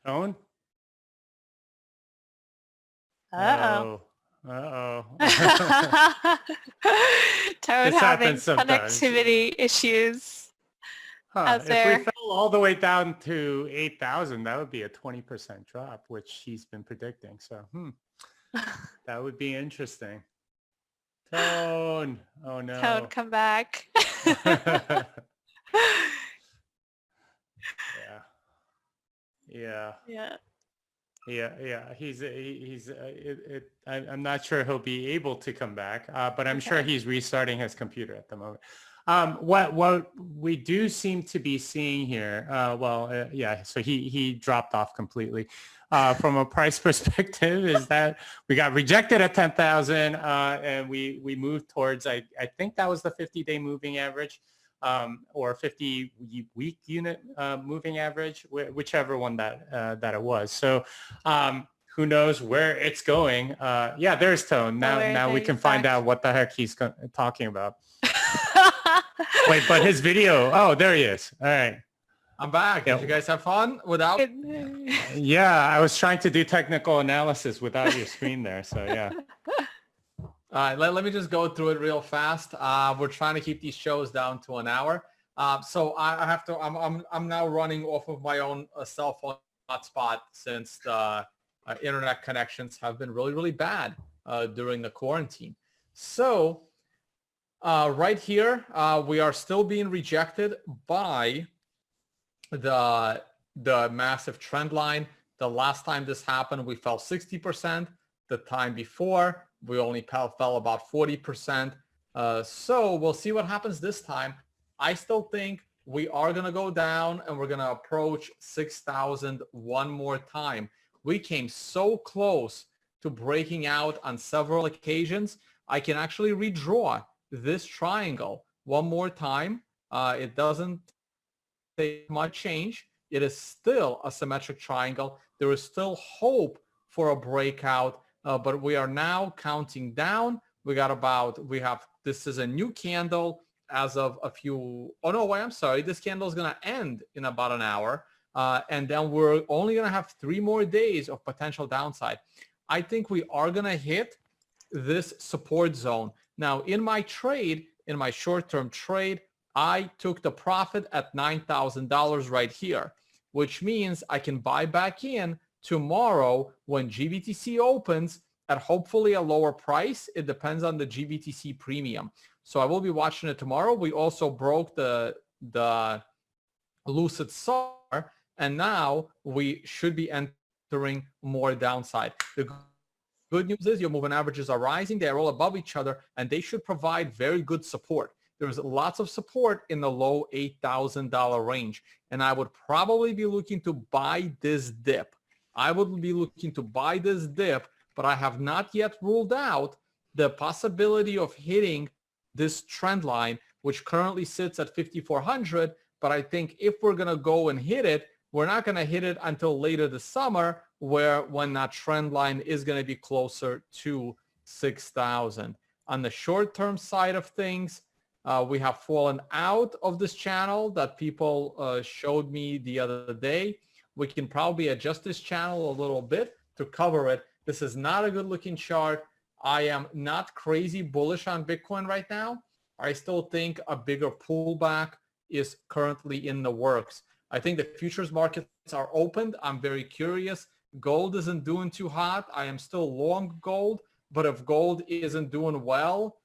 Tone? Uh-oh. Toad This having happens sometimes. connectivity issues out there. If we fell all the way down to 8,000, that would be a 20% drop, which he's been predicting. So, that would be interesting. Tone. Oh no. Toad, come back. Yeah. Yeah. I'm not sure he'll be able to come back, but I'm sure he's restarting his computer at the moment. What we do seem to be seeing here, yeah, so he dropped off completely. From a price perspective, is that we got rejected at 10,000, and we moved towards, I think that was the 50-day moving average, or 50-week unit moving average, whichever one that it was. So who knows where it's going? Yeah, there's Tone. Now we can find out what the heck he's talking about. Wait, but his video. Oh, there he is. All right. I'm back. Did you guys have fun without? Yeah, I was trying to do technical analysis without your screen there. So yeah. All right, let me just go through it real fast. We're trying to keep these shows down to an hour. So I have to. I'm now running off of my own cell phone hotspot since the internet connections have been really bad during the quarantine. So right here, we are still being rejected by the massive trend line. The last time this happened, we fell 60%. The time before, we only fell about 40%. So we'll see what happens this time. I still think we are going to go down and we're going to approach 6,000 one more time. We came so close to breaking out on several occasions. I can actually redraw this triangle one more time. It doesn't take much change. It is still a symmetric triangle. There is still hope for a breakout, but we are now counting down. This is a new candle as of I'm sorry. This candle is going to end in about an hour. And then we're only going to have 3 more days of potential downside. I think we are going to hit this support zone. Now, in my short-term trade, I took the profit at $9,000 right here, which means I can buy back in tomorrow when GBTC opens at hopefully a lower price. It depends on the GBTC premium. So I will be watching it tomorrow. We also broke the Lucid SAR, and now we should be entering more downside. The good news is your moving averages are rising. They are all above each other, and they should provide very good support. There's lots of support in the low $8,000 range, and I would probably be looking to buy this dip. But I have not yet ruled out the possibility of hitting this trend line, which currently sits at 5,400. But I think if we're going to go and hit it, we're not going to hit it until later this summer, when that trend line is going to be closer to 6,000. On the short-term side of things, we have fallen out of this channel that people showed me the other day. We can probably adjust this channel a little bit to cover it. This is not a good looking chart. I am not crazy bullish on Bitcoin right now. I still think a bigger pullback is currently in the works. I think the futures markets are opened. I'm very curious. Gold isn't doing too hot. I am still long gold, but if gold isn't doing well,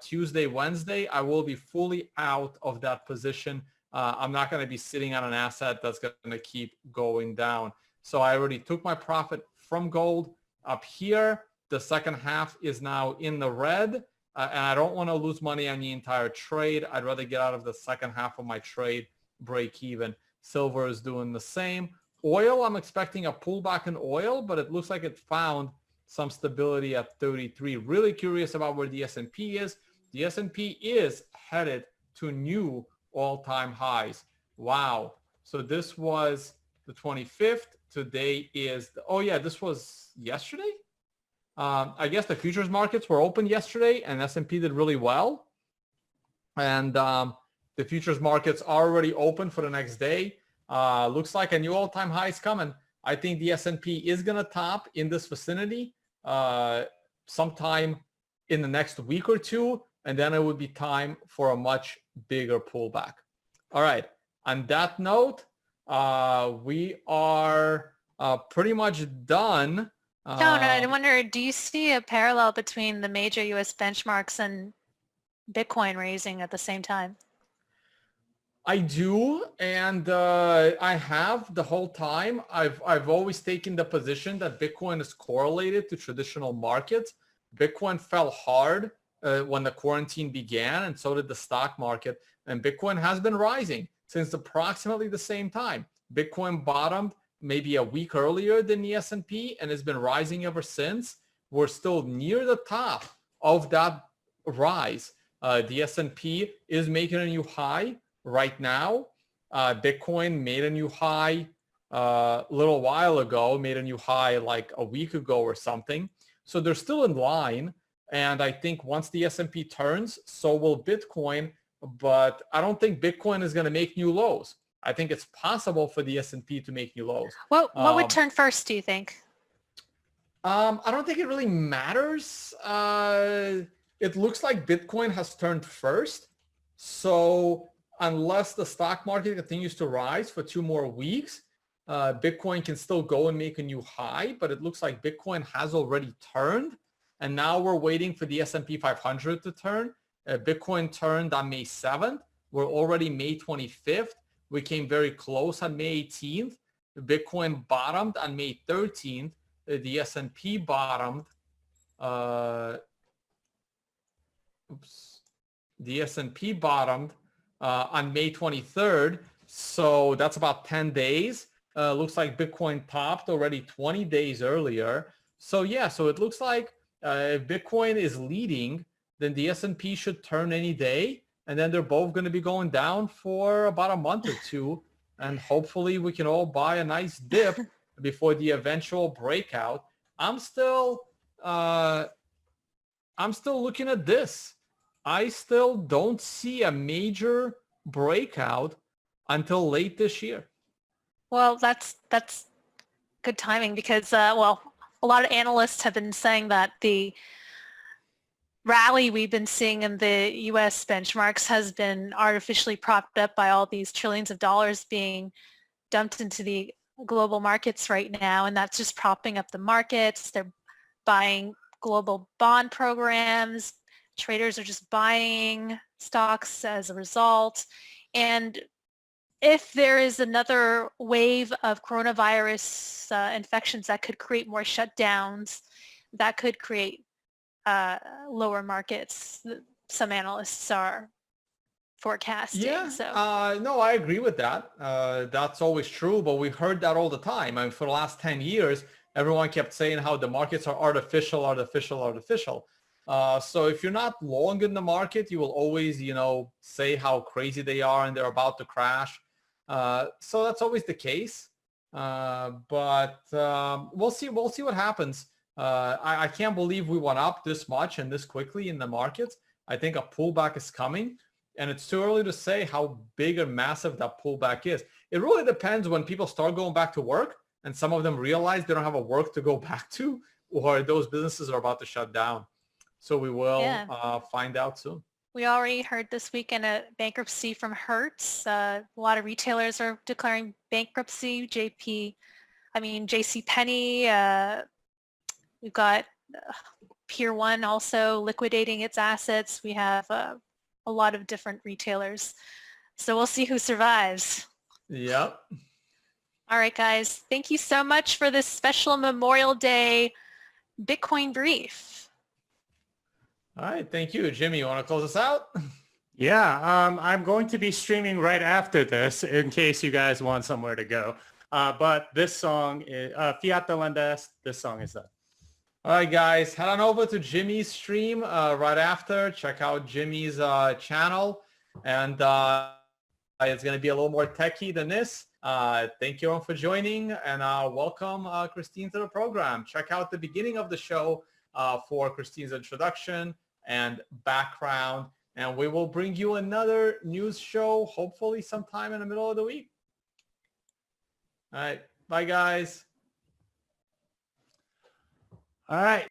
Tuesday, Wednesday, I will be fully out of that position. I'm not going to be sitting on an asset that's going to keep going down. So I already took my profit from gold. Up here, the second half is now in the red, and I don't want to lose money on the entire trade. I'd rather get out of the second half of my trade, break even. Silver is doing the same. Oil, I'm expecting a pullback in oil, but it looks like it found some stability at 33. Really curious about where the S&P is. The S&P is headed to new all-time highs. Wow. So this was the 25th. Today is, this was yesterday. I guess the futures markets were open yesterday and S&P did really well. And the futures markets are already open for the next day. Looks like a new all-time high is coming. I think the S&P is going to top in this vicinity sometime in the next week or two, and then it would be time for a much bigger pullback. All right. On that note, we are pretty much done. John, I wonder, do you see a parallel between the major U.S. benchmarks and Bitcoin raising at the same time? I do, and I have the whole time. I've always taken the position that Bitcoin is correlated to traditional markets. Bitcoin fell hard when the quarantine began, and so did the stock market. And Bitcoin has been rising since approximately the same time. Bitcoin bottomed maybe a week earlier than the S&P and has been rising ever since. We're still near the top of that rise. The S&P is making a new high right now. Bitcoin made a new high a little while ago, made a new high like a week ago or something. So they're still in line. And I think once the S&P turns, so will Bitcoin. But I don't think Bitcoin is going to make new lows. I think it's possible for the S&P to make new lows. What would turn first, do you think? I don't think it really matters. It looks like Bitcoin has turned first. So unless the stock market continues to rise for 2 more weeks, Bitcoin can still go and make a new high. But it looks like Bitcoin has already turned. And now we're waiting for the S&P 500 to turn. Bitcoin turned on May 7th. We're already May 25th. We came very close on May 18th. Bitcoin bottomed on May 13th. The S&P bottomed. The S&P bottomed on May 23rd. So that's about 10 days. Looks like Bitcoin topped already 20 days earlier. So yeah, so it looks like if Bitcoin is leading, then the S&P should turn any day. And then they're both going to be going down for about a month or two. And hopefully we can all buy a nice dip before the eventual breakout. I'm still looking at this. I still don't see a major breakout until late this year. Well, that's good timing because, well, a lot of analysts have been saying that the rally we've been seeing in the U.S. benchmarks has been artificially propped up by all these trillions of dollars being dumped into the global markets right now, and that's just propping up the markets. They're buying global bond programs. Traders are just buying stocks as a result. And if there is another wave of coronavirus infections that could create more shutdowns, that could create lower markets. Some analysts are forecasting. Yeah, so. No, I agree with that. That's always true, but we heard that all the time. I mean, for the last 10 years, everyone kept saying how the markets are artificial. So if you're not long in the market, you will always, say how crazy they are and they're about to crash. So that's always the case. But we'll see what happens. I can't believe we went up this much and this quickly in the markets. I think a pullback is coming, and it's too early to say how big and massive that pullback is. It really depends when people start going back to work and some of them realize they don't have a work to go back to, or those businesses are about to shut down. So we will find out soon. We already heard this weekend a bankruptcy from Hertz. A lot of retailers are declaring bankruptcy. JC Penney. We've got Pier 1 also liquidating its assets. We have a lot of different retailers. So we'll see who survives. Yep. All right, guys. Thank you so much for this special Memorial Day Bitcoin brief. All right. Thank you. Jimmy, you want to close us out? Yeah, I'm going to be streaming right after this in case you guys want somewhere to go. But this song is Fiat Delendes. This song is done. All right, guys, head on over to Jimmy's stream right after. Check out Jimmy's channel. And it's going to be a little more techy than this. Thank you all for joining, and welcome Christine to the program. Check out the beginning of the show for Christine's introduction and background. And we will bring you another news show, hopefully sometime in the middle of the week. All right. Bye, guys. All right.